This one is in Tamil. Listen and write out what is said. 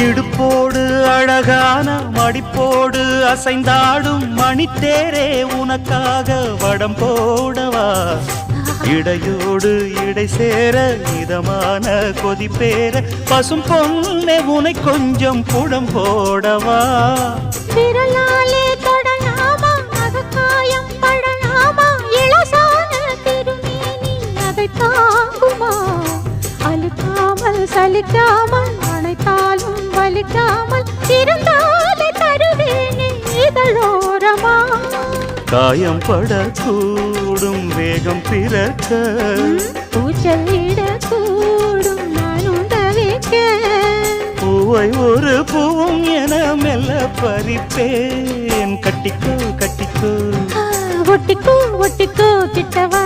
இடுப்போடு அழகான மடிப்போடு அசைந்தாடும் மணித்தேரே உனக்காக வடம் போடவா இடையோடு இடை சேர இதமான கொதிப்பேர பசும் பொன்னே உனை கொஞ்சம் புடம் போடவா விரலாலே தொடலாமா அகக்காயம் படலாமா இளசான திருமேனி அதை தாங்குமா அழுக்காமல் சலிக்காமல் அணைத்தாலும் வலிக்காமல் இருந்தாலே தருவேனே இதழோரமா காயம் படக்கூடும் வேகம் பிறக்க பூச்சலிடக்கூடும் நானும் தவிக்க பூவை ஒரு பூவும் என மெல்ல பறிப்பேன் கட்டிக்கோ கட்டிக்கோ ஒட்டிக்கோ ஒட்டிக்கோ கிட்டவா